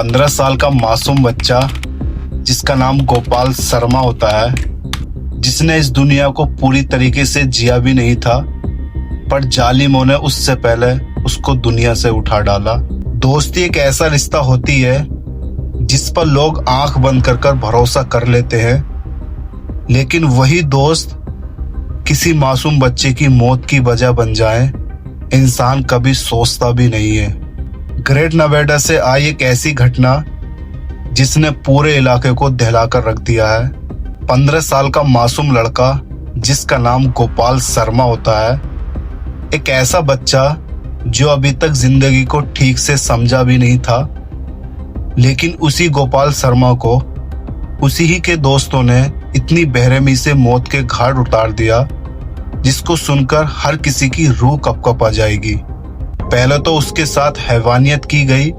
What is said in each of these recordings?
15 साल का मासूम बच्चा जिसका नाम गोपाल शर्मा होता है, जिसने इस दुनिया को पूरी तरीके से जिया भी नहीं था, पर जालिमों ने उससे पहले उसको दुनिया से उठा डाला। दोस्ती एक ऐसा रिश्ता होती है जिस पर लोग आंख बंद कर भरोसा कर लेते हैं, लेकिन वही दोस्त किसी मासूम बच्चे की मौत की वजह बन जाए, इंसान कभी सोचता भी नहीं है। ग्रेट नोएडा से आई एक ऐसी घटना जिसने पूरे इलाके को दहलाकर रख दिया है। 15 साल का मासूम लड़का जिसका नाम गोपाल शर्मा होता है, एक ऐसा बच्चा जो अभी तक जिंदगी को ठीक से समझा भी नहीं था, लेकिन उसी गोपाल शर्मा को उसी ही के दोस्तों ने इतनी बेरहमी से मौत के घाट उतार दिया जिसको सुनकर हर किसी की रूह कपकपा जाएगी। पहले तो उसके साथ हैवानियत की गई,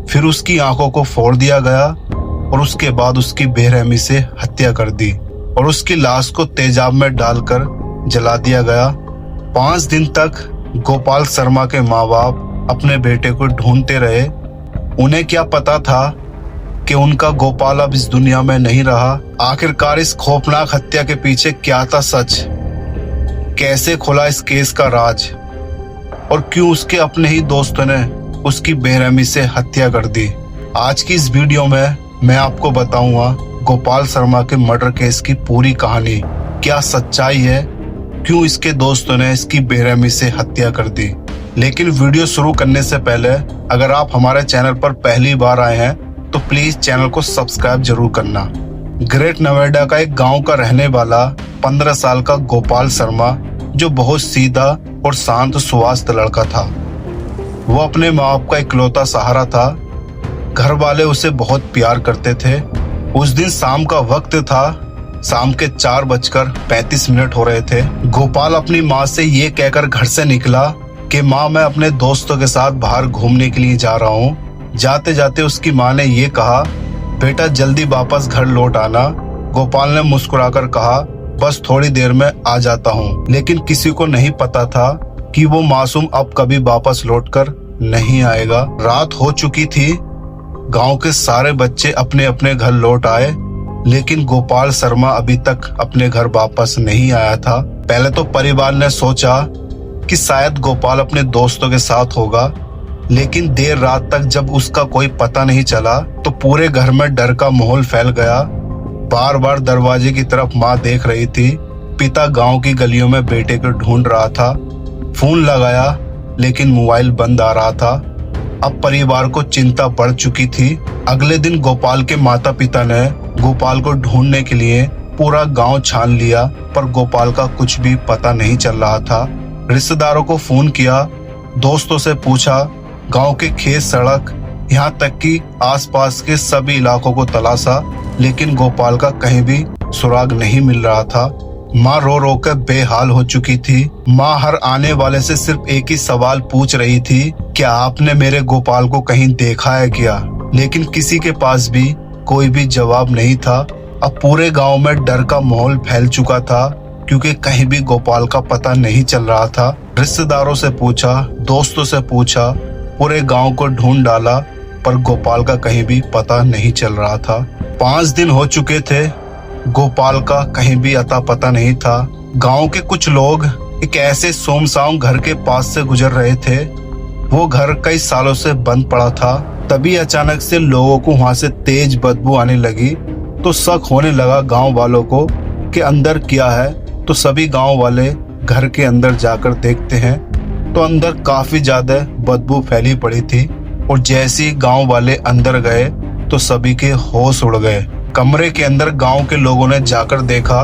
फिर उसकी आंखों को फोड़ दिया गया और उसके बाद उसकी बेरहमी से हत्या कर दी और उसकी लाश को तेजाब में डालकर जला दिया गया। 5 दिन तक गोपाल शर्मा के माँ बाप अपने बेटे को ढूंढते रहे। उन्हें क्या पता था कि उनका गोपाल अब इस दुनिया में नहीं रहा। आखिरकार इस खौफनाक हत्या के पीछे क्या था सच, कैसे खुला इस केस का राज, और क्यों उसके अपने ही दोस्तों ने उसकी बेरहमी से हत्या कर दी। आज की इस वीडियो में मैं आपको बताऊंगा गोपाल शर्मा के मर्डर केस की पूरी कहानी। क्या सच्चाई है, क्यों इसके दोस्तों ने इसकी बेरहमी से हत्या कर दी। लेकिन वीडियो शुरू करने से पहले अगर आप हमारे चैनल पर पहली बार आए हैं तो प्लीज चैनल को सब्सक्राइब जरूर करना। ग्रेट नोएडा का एक गांव का रहने वाला 15 साल का गोपाल शर्मा, जो बहुत सीधा और शांत स्वास्थ्य लड़का था। वो अपने माँ बाप का इकलौता सहारा था। घर वाले उसे बहुत प्यार करते थे। उस दिन शाम का वक्त था, शाम के 4:35 हो रहे थे। गोपाल अपनी माँ से ये कहकर घर से निकला कि माँ, मैं अपने दोस्तों के साथ बाहर घूमने के लिए जा रहा हूँ। जाते जाते उसकी माँ ने ये कहा, बेटा जल्दी वापस घर लौट आना। गोपाल ने मुस्कुराकर कहा, बस थोड़ी देर में आ जाता हूँ। लेकिन किसी को नहीं पता था कि वो मासूम अब कभी वापस लौटकर नहीं आएगा। रात हो चुकी थी, गांव के सारे बच्चे अपने अपने घर लौट आए, लेकिन गोपाल शर्मा अभी तक अपने घर वापस नहीं आया था। पहले तो परिवार ने सोचा कि शायद गोपाल अपने दोस्तों के साथ होगा, लेकिन देर रात तक जब उसका कोई पता नहीं चला तो पूरे घर में डर का माहौल फैल गया। बार बार दरवाजे की तरफ माँ देख रही थी। पिता गांव की गलियों में बेटे को ढूंढ रहा था। फोन लगाया लेकिन मोबाइल बंद आ रहा था। अब परिवार को चिंता बढ़ चुकी थी। अगले दिन गोपाल के माता पिता ने गोपाल को ढूंढने के लिए पूरा गांव छान लिया, पर गोपाल का कुछ भी पता नहीं चल रहा था। रिश्तेदारों को फोन किया, दोस्तों से पूछा, गांव के खेत, सड़क, यहाँ तक कि आसपास के सभी इलाकों को तलाशा, लेकिन गोपाल का कहीं भी सुराग नहीं मिल रहा था। माँ रो रो कर बेहाल हो चुकी थी। माँ हर आने वाले से सिर्फ एक ही सवाल पूछ रही थी, क्या आपने मेरे गोपाल को कहीं देखा है क्या? लेकिन किसी के पास भी कोई भी जवाब नहीं था। अब पूरे गांव में डर का माहौल फैल चुका था, क्योंकि कहीं भी गोपाल का पता नहीं चल रहा था। रिश्तेदारों से पूछा, दोस्तों से पूछा, पूरे गांव को ढूंढ डाला, पर गोपाल का कहीं भी पता नहीं चल रहा था। 5 दिन हो चुके थे, गोपाल का कहीं भी अता पता नहीं था। गांव के कुछ लोग एक ऐसे सुनसान घर के पास से गुजर रहे थे। वो घर कई सालों से बंद पड़ा था। तभी अचानक से लोगों को वहां से तेज बदबू आने लगी, तो शक होने लगा गांव वालों को कि अंदर क्या है। तो सभी गांव वाले घर के अंदर जाकर देखते हैं तो अंदर काफी ज्यादा बदबू फैली पड़ी थी, और जैसे ही गांव वाले अंदर गए तो सभी के होश उड़ गए। कमरे के अंदर गांव के लोगों ने जाकर देखा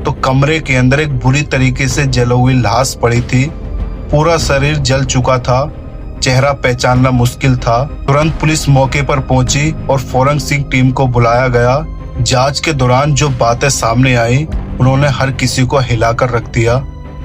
तो कमरे के अंदर एक बुरी तरीके से जली हुई लाश पड़ी थी। पूरा शरीर जल चुका था, चेहरा पहचानना मुश्किल था। तुरंत पुलिस मौके पर पहुंची और फोरेंसिक टीम को बुलाया गया। जांच के दौरान जो बातें सामने आई, उन्होंने हर किसी को हिलाकर रख दिया।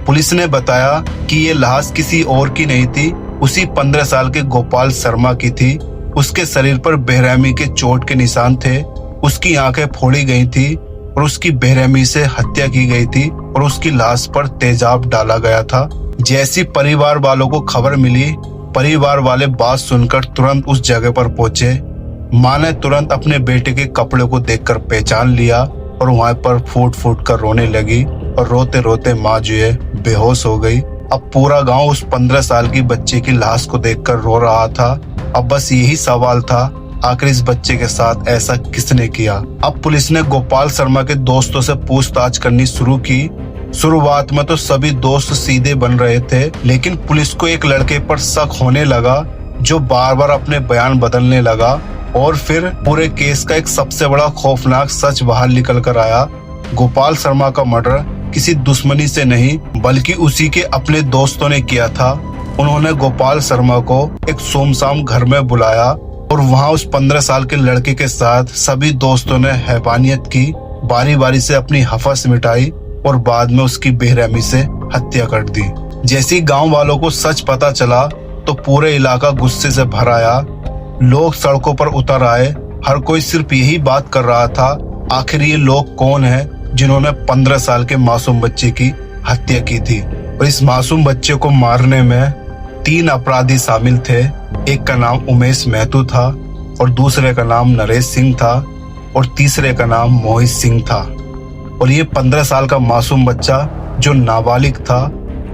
पुलिस ने बताया कि ये लाश किसी और की नहीं थी, उसी 15 साल के गोपाल शर्मा की थी। उसके शरीर पर बेरहमी के चोट के निशान थे, उसकी आंखें फोड़ी गई थी और उसकी बेरहमी से हत्या की गई थी और उसकी लाश पर तेजाब डाला गया था। जैसी परिवार वालों को खबर मिली, परिवार वाले बात सुनकर तुरंत उस जगह पर पहुंचे। माँ ने तुरंत अपने बेटे के कपड़े को देखकर पहचान लिया और वहां पर फूट फूट कर रोने लगी और रोते रोते माँ जो है बेहोश हो गई। अब पूरा गांव उस 15 साल की बच्चे की लाश को देखकर रो रहा था। अब बस यही सवाल था, आखिर इस बच्चे के साथ ऐसा किसने किया। अब पुलिस ने गोपाल शर्मा के दोस्तों से पूछताछ करनी शुरू की। शुरुआत में तो सभी दोस्त सीधे बन रहे थे, लेकिन पुलिस को एक लड़के पर शक होने लगा जो बार बार अपने बयान बदलने लगा। और फिर पूरे केस का एक सबसे बड़ा खौफनाक सच बाहर निकल कर आया। गोपाल शर्मा का मर्डर किसी दुश्मनी से नहीं बल्कि उसी के अपने दोस्तों ने किया था। उन्होंने गोपाल शर्मा को एक सुनसान घर में बुलाया और वहां उस 15 साल के लड़के के साथ सभी दोस्तों ने हैवानियत की, बारी बारी से अपनी हवस मिटाई और बाद में उसकी बेरहमी से हत्या कर दी। जैसे ही गांव वालों को सच पता चला तो पूरे इलाका गुस्से से भर आया। लोग सड़कों पर उतर आए। हर कोई सिर्फ यही बात कर रहा था, आखिर ये लोग कौन हैं जिन्होंने 15 साल के मासूम बच्चे की हत्या की थी। और इस मासूम बच्चे को मारने में 3 अपराधी शामिल थे। एक का नाम उमेश महतो था और दूसरे का नाम नरेश सिंह था और तीसरे का नाम मोहित सिंह था। और ये 15 साल का मासूम बच्चा जो नाबालिग था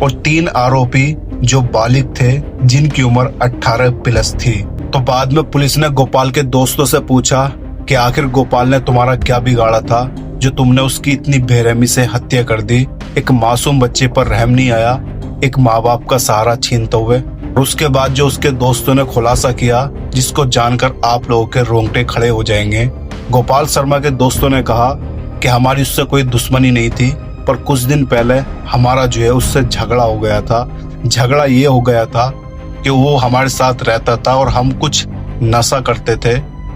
और 3 आरोपी जो बालिग थे जिनकी उम्र 18 प्लस थी। तो बाद में पुलिस ने गोपाल के दोस्तों से पूछा कि आखिर गोपाल ने तुम्हारा क्या बिगाड़ा था जो तुमने उसकी इतनी बेरहमी से हत्या कर दी। एक मासूम बच्चे पर रहम नहीं आया, एक माँ बाप का सहारा छीनते हुए। और उसके बाद जो उसके दोस्तों ने खुलासा किया जिसको जानकर आप लोगों के रोंगटे खड़े हो जाएंगे। गोपाल शर्मा के दोस्तों ने कहा कि हमारी उससे कोई दुश्मनी नहीं थी, पर कुछ दिन पहले हमारा जो है उससे झगड़ा हो गया था। झगड़ा ये हो गया था कि वो हमारे साथ रहता था और हम कुछ नशा करते थे।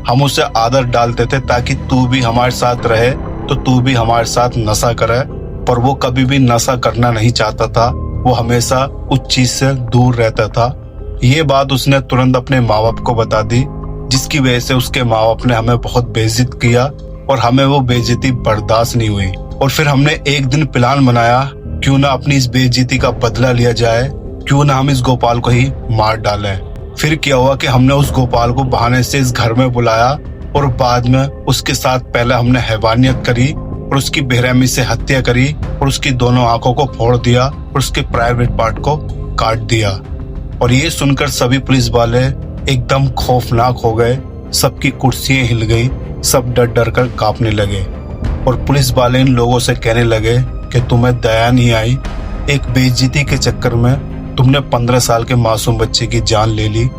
हम उसे आदत डालते थे ताकि तू भी हमारे साथ रहे तो तू भी हमारे साथ नशा करे, पर वो कभी भी नशा करना नहीं चाहता था। वो हमेशा उस चीज से दूर रहता था। ये बात उसने तुरंत अपने माँ बाप को बता दी, जिसकी वजह से उसके माँ बाप ने हमें बहुत बेइज्जत किया और हमें वो बेइज्जती बर्दाश्त नहीं हुई। और फिर हमने एक दिन प्लान बनाया, क्यों ना अपनी इस बेइज्जती का बदला लिया जाए, क्यों ना हम इस गोपाल को ही मार डालें। फिर क्या हुआ कि हमने उस गोपाल को बहाने से इस घर में बुलाया और बाद में उसके साथ पहले हमने हैवानियत करी और उसकी बेरहमी से हत्या करी और उसकी दोनों आंखों को फोड़ दिया और उसके प्राइवेट पार्ट को काट दिया। और ये सुनकर सभी पुलिस वाले एकदम खौफनाक हो गए। सबकी कुर्सियां हिल गई, सब डर डर कर कांपने लगे। और पुलिस वाले इन लोगों से कहने लगे कि तुम्हें दया नहीं आई, एक बेइज्जती के चक्कर में तुमने 15 साल के मासूम बच्चे की जान ले ली।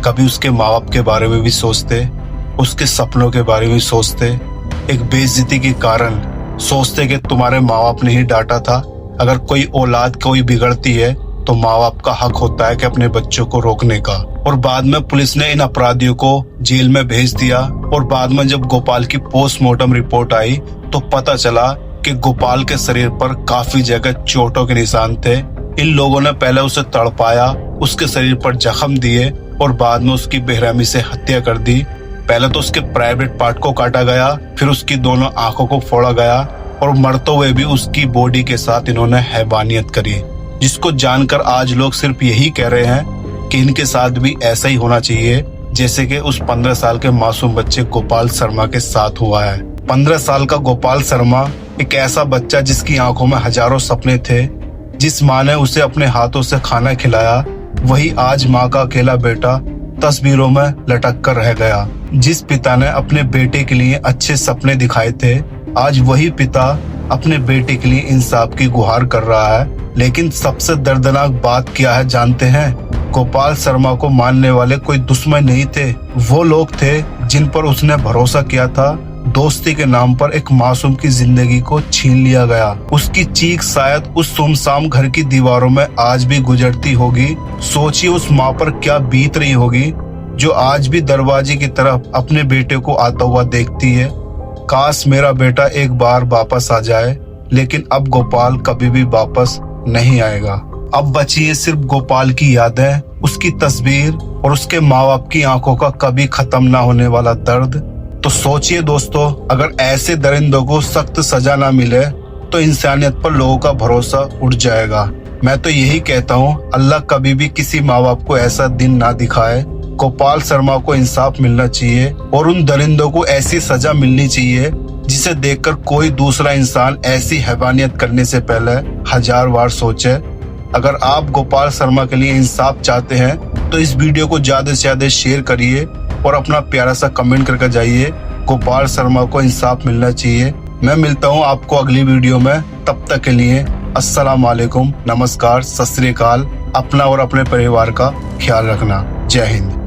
कभी उसके माँ बाप के बारे में भी सोचते, उसके सपनों के बारे में सोचते, एक बेइज्जती के कारण सोचते कि तुम्हारे माँ बाप ने ही डांटा था। अगर कोई औलाद कोई बिगड़ती है तो माँ बाप का हक होता है कि अपने बच्चों को रोकने का। और बाद में पुलिस ने इन अपराधियों को जेल में भेज दिया। और बाद में जब गोपाल की पोस्टमार्टम रिपोर्ट आई तो पता चला कि गोपाल के शरीर पर काफी जगह चोटों के निशान थे। इन लोगों ने पहले उसे तड़पाया, उसके शरीर पर जख्म दिए और बाद में उसकी बेरहमी से हत्या कर दी। पहले तो उसके प्राइवेट पार्ट को काटा गया, फिर उसकी दोनों आंखों को फोड़ा गया और मरते हुए भी उसकी बॉडी के साथ इन्होंने हैवानियत करी, जिसको जानकर आज लोग सिर्फ यही कह रहे हैं कि इनके साथ भी ऐसा ही होना चाहिए जैसे कि उस 15 साल के मासूम बच्चे गोपाल शर्मा के साथ हुआ है। 15 साल का गोपाल शर्मा एक ऐसा बच्चा जिसकी आंखों में हजारों सपने थे। जिस माँ ने उसे अपने हाथों से खाना खिलाया, वही आज माँ का अकेला बेटा तस्वीरों में लटक कर रह गया। जिस पिता ने अपने बेटे के लिए अच्छे सपने दिखाए थे, आज वही पिता अपने बेटे के लिए इंसाफ की गुहार कर रहा है। लेकिन सबसे दर्दनाक बात क्या है जानते हैं? गोपाल शर्मा को मानने वाले कोई दुश्मन नहीं थे, वो लोग थे जिन पर उसने भरोसा किया था। दोस्ती के नाम पर एक मासूम की जिंदगी को छीन लिया गया। उसकी चीख शायद उस सुनसान घर की दीवारों में आज भी गुजरती होगी। सोचिए उस माँ पर क्या बीत रही होगी जो आज भी दरवाजे की तरफ अपने बेटे को आता हुआ देखती है। काश मेरा बेटा एक बार वापस आ जाए, लेकिन अब गोपाल कभी भी वापस नहीं आएगा। अब बची है सिर्फ गोपाल की यादें, उसकी तस्वीर और उसके माँ बाप की आंखों का कभी खत्म ना होने वाला दर्द। तो सोचिए दोस्तों, अगर ऐसे दरिंदों को सख्त सजा ना मिले तो इंसानियत पर लोगों का भरोसा उठ जाएगा। मैं तो यही कहता हूँ, अल्लाह कभी भी किसी माँ बाप को ऐसा दिन ना दिखाए। गोपाल शर्मा को इंसाफ मिलना चाहिए और उन दरिंदों को ऐसी सजा मिलनी चाहिए जिसे देखकर कोई दूसरा इंसान ऐसी हैवानियत करने से पहले 1000 बार सोचे। अगर आप गोपाल शर्मा के लिए इंसाफ चाहते हैं तो इस वीडियो को ज्यादा से ज्यादा शेयर करिए और अपना प्यारा सा कमेंट करके जाइए। गोपाल शर्मा को इंसाफ मिलना चाहिए। मैं मिलता हूँ आपको अगली वीडियो में, तब तक के लिए अस्सलाम वालेकुम, नमस्कार, सत श्री अकाल। अपना और अपने परिवार का ख्याल रखना। जय हिंद।